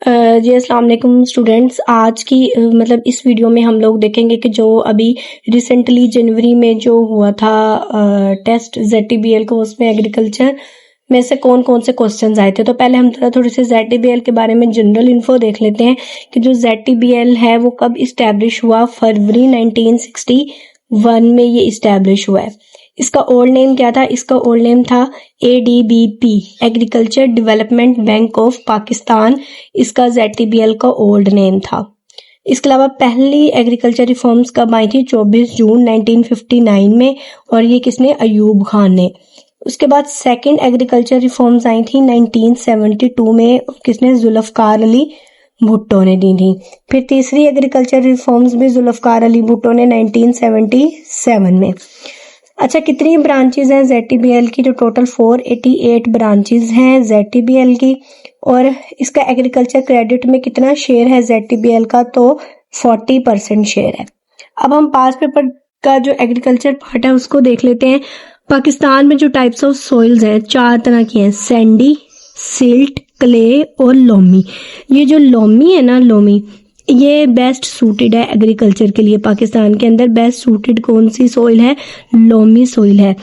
जी अस्सलाम वालेकुम स्टूडेंट्स। आज की मतलब इस वीडियो में हम लोग देखेंगे कि जो अभी रिसेंटली जनवरी में जो हुआ था टेस्ट ZTBL को, उसमें एग्रीकल्चर में से कौन कौन से क्वेश्चंस आए थे। तो पहले हम थोड़ी सी ZTBL के बारे में जनरल इन्फो देख लेते हैं कि जो ZTBL है वो कब इस्टेब्लिश हुआ। फरवरी 1961 में ये इस्टेब्लिश हुआ है। इसका ओल्ड नेम क्या था? इसका ओल्ड नेम था ADBP, agriculture development bank of Pakistan. इसका ZTBL का ओल्ड नेम था। इसके अलावा पहली एग्रीकल्चर रिफॉर्म्स कब आई थी? 24 जून 1959 में, और ये किसने? अयूब खान ने। उसके बाद सेकंड एग्रीकल्चर रिफॉर्म्स आई थी 1972 में, किसने? जुल्फकार अली भुट्टो ने दी थी। फिर तीसरी एग्रीकल्चर रिफॉर्म्स भी जुल्फकार अली भुट्टो ने 1977 में। अच्छा, कितनी ब्रांचेज हैं ZTBL की? जो टोटल 488 ब्रांचेज हैं ZTBL की। और इसका एग्रीकल्चर क्रेडिट में कितना शेयर है ZTBL का? तो 40% शेयर है। अब हम पास्ट पेपर का जो एग्रीकल्चर पार्ट है उसको देख लेते हैं। पाकिस्तान में जो टाइप्स ऑफ सॉइल्स हैं 4 तरह की हैं, सैंडी, सिल्ट, क्ले और लोमी। ये जो लोमी है ना, लोमी, ये बेस्ट सूटेड है एग्रीकल्चर के लिए। पाकिस्तान के अंदर बेस्ट सूटेड कौन सी सॉइल है? लोमी सॉइल है।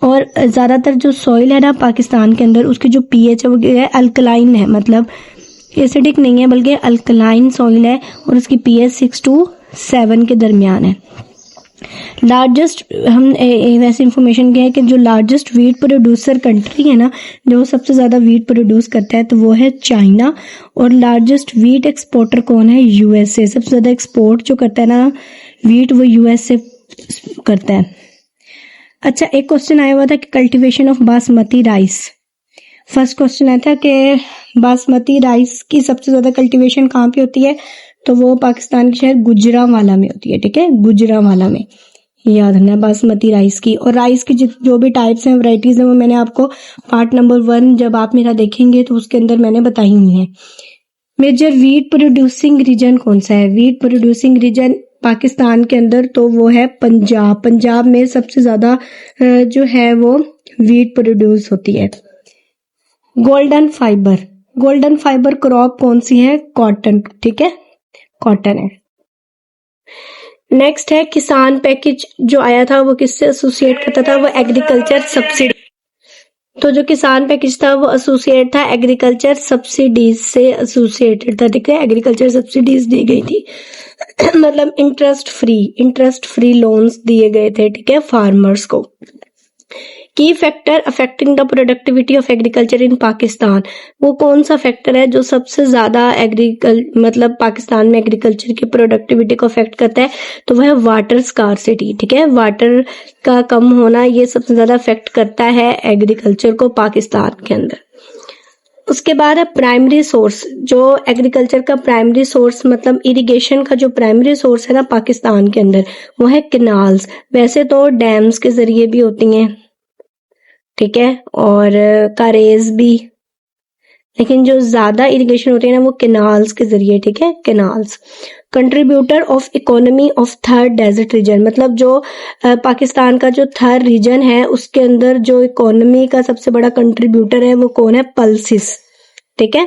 और ज़्यादातर जो सॉइल है ना पाकिस्तान के अंदर, उसकी जो pH है वो है अल्कलाइन है, मतलब एसिडिक नहीं है बल्कि अल्कलाइन सॉइल है, और उसकी pH 6 to 7 के दरमियान है। लार्जेस्ट, हम वैसे इंफॉर्मेशन क्या है कि जो लार्जेस्ट वीट प्रोड्यूसर कंट्री है ना, जो सबसे ज़्यादा वीट प्रोड्यूस करता है, तो वो है चाइना। और लार्जेस्ट वीट एक्सपोर्टर कौन है? USA। सबसे ज़्यादा एक्सपोर्ट जो करता है ना वीट, वो USA करता है। अच्छा, एक क्वेश्चन आया हुआ था कि cultivation of basmati rice. First question आया था कि बासमती राइस की सबसे ज़्यादा कल्टीवेशन कहाँ पे होती है? तो वो पाकिस्तान के शहर गुजरांवाला में होती है। ठीक है, गुजरांवाला में, याद रखना है बासमती राइस की। और राइस की जो भी टाइप्स हैं, वैरायटीज हैं, वो मैंने आपको पार्ट नंबर 1 जब आप मेरा देखेंगे तो उसके अंदर मैंने बताई हुई है। मेजर वीट प्रोड्यूसिंग रीजन कौन सा है? वीट प्रोड्यूसिंग रीजन पाकिस्तान के अंदर तो वो है पंजाब। पंजाब में सबसे ज्यादा जो है वो वीट प्रोड्यूस होती है। Golden fibre, golden fibre crop कौन सी है? कॉटन। ठीक है, कॉटन है। नेक्स्ट है किसान पैकेज जो आया था वो किससे एसोसिएट करता था? वो एग्रीकल्चर सब्सिडी। तो जो किसान पैकेज था वो एसोसिएट था एग्रीकल्चर सब्सिडीज से एसोसिएटेड था। ठीक है, एग्रीकल्चर सब्सिडीज दी गई थी मतलब इंटरेस्ट फ्री लोन्स दिए गए थे। ठीक है, फार्मर्स को। की factor affecting the productivity of agriculture in Pakistan, वो कौन सा फैक्टर है जो सबसे ज्यादा मतलब पाकिस्तान में एग्रीकल्चर की प्रोडक्टिविटी को अफेक्ट करता है? तो वह है वाटर स्कार्सिटी। ठीक है, वाटर का कम होना ये सबसे ज्यादा अफेक्ट करता है एग्रीकल्चर को पाकिस्तान के अंदर। उसके बाद है प्राइमरी सोर्स। जो एग्रीकल्चर का प्राइमरी सोर्स मतलब इरिगेशन का जो प्राइमरी सोर्स है ना पाकिस्तान के अंदर, वो है कैनाल्स। वैसे तो डैम्स के जरिए भी होती हैं, ठीक है, और कारेज भी, लेकिन जो ज्यादा इरिगेशन होती है ना वो कैनाल्स के जरिए। ठीक है, canals. Contributor of economy of Thar desert region, मतलब जो पाकिस्तान का जो थर्ड रीजन है उसके अंदर जो इकोनॉमी का सबसे बड़ा कंट्रीब्यूटर है वो कौन है? पल्सिस। ठीक है,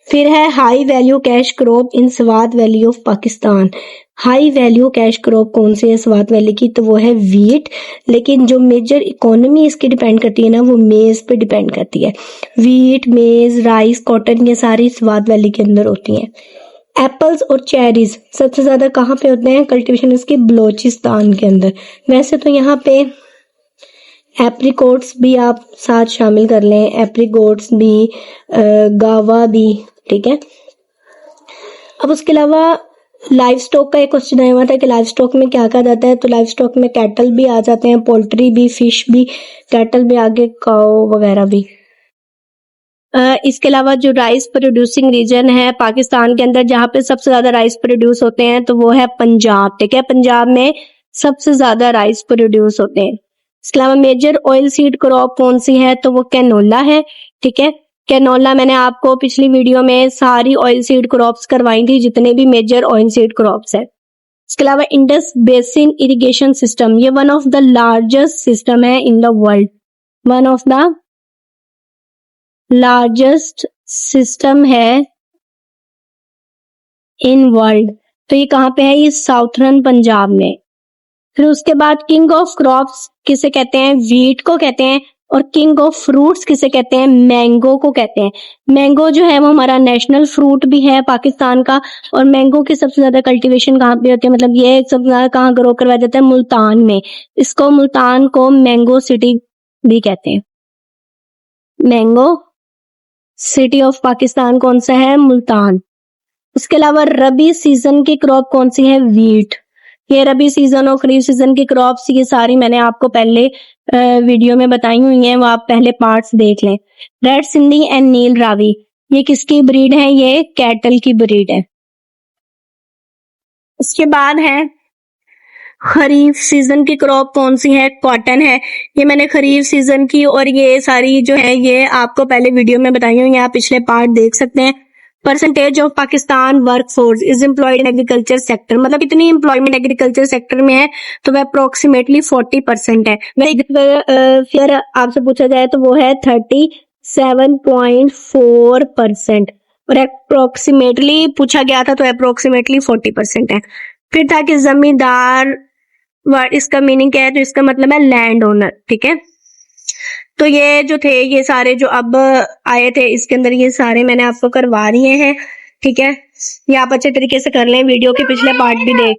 फिर है high value cash crop in Swat valley of Pakistan. High value cash crop कौन सी है स्वात वैली की? तो वो है वीट। लेकिन जो मेजर इकोनॉमी इसकी डिपेंड करती है ना वो मेज पे डिपेंड करती है। वीट, मेज, राइस, कॉटन, ये सारी स्वात वैली के अंदर होती हैं। एप्पल्स और चेरीज सबसे ज्यादा कहाँ पे होते हैं कल्टीवेशन? इसके बलोचिस्तान के अंदर। वैसे तो यहाँ पे एप्रिकॉट्स भी आप साथ शामिल कर लें, एप्रिकॉट्स भी, गावा भी। ठीक है, अब उसके अलावा लाइव स्टॉक का एक क्वेश्चन आया हुआ था कि लाइव स्टॉक में क्या कहा जाता है? तो लाइव स्टॉक में कैटल भी आ जाते हैं, पोल्ट्री भी, फिश भी, कैटल भी, आगे काऊ वगैरह भी। इसके अलावा जो राइस प्रोड्यूसिंग रीजन है पाकिस्तान के अंदर जहाँ पे सबसे ज्यादा राइस प्रोड्यूस होते हैं तो वो है पंजाब। ठीक है, पंजाब में सबसे ज्यादा राइस प्रोड्यूस होते हैं। इसके अलावा मेजर ऑयल सीड क्रॉप कौन सी है? तो वो कैनोला है। ठीक है, कैनोला मैंने आपको पिछली वीडियो में सारी ऑयल सीड क्रॉप्स करवाई थी, जितने भी मेजर ऑयल सीड क्रॉप्स है। इसके अलावा इंडस बेसिन इरिगेशन सिस्टम, ये one of the largest system है in the world. One of the largest system है इन वर्ल्ड। तो ये कहाँ पे है? ये साउथर्न पंजाब में। फिर उसके बाद किंग ऑफ क्रॉप्स किसे कहते हैं? वीट को कहते हैं। और किंग ऑफ फ्रूट्स किसे कहते हैं? मैंगो को कहते हैं। मैंगो जो है वो हमारा नेशनल फ्रूट भी है पाकिस्तान का। और मैंगो की सबसे ज्यादा कल्टीवेशन कहाँ पे होती है, मतलब ये सबसे ज्यादा कहाँ ग्रो करवाया जाता है? मुल्तान में। इसको मुल्तान को मैंगो सिटी भी कहते हैं। मैंगो सिटी ऑफ पाकिस्तान कौन सा है? मुल्तान। उसके अलावा रबी सीजन की क्रॉप कौन सी है? वीट। ये रबी सीजन और खरीफ सीजन की क्रॉप्स ये सारी मैंने आपको पहले वीडियो में बताई हुई हैं, वो आप पहले पार्ट्स देख लें। रेड सिंधी एंड नील रावी ये किसकी ब्रीड है? ये कैटल की ब्रीड है। उसके बाद है खरीफ सीजन की क्रॉप कौन सी है? कॉटन है। ये मैंने खरीफ सीजन की और ये सारी जो है ये आपको पहले वीडियो में बताई हुई है, आप पिछले पार्ट देख सकते हैं। Percentage of Pakistan work force is employed in agriculture sector, मतलब इतनी एम्प्लॉयमेंट एग्रीकल्चर सेक्टर में है तो वह अप्रोक्सीमेटली 40% है। फिर आपसे पूछा जाए तो वो है 37.4%। और अप्रोक्सीमेटली पूछा गया था तो अप्रोक्सीमेटली 40% है। फिर था कि जमींदार वर्ड इसका मीनिंग क्या है? तो इसका मतलब है लैंड ओनर। ठीक है, तो ये जो थे ये सारे जो अब आए थे इसके अंदर ये सारे मैंने आपको करवा दिए हैं। ठीक है, ये आप अच्छे तरीके से कर लें, वीडियो के पिछले पार्ट भी देख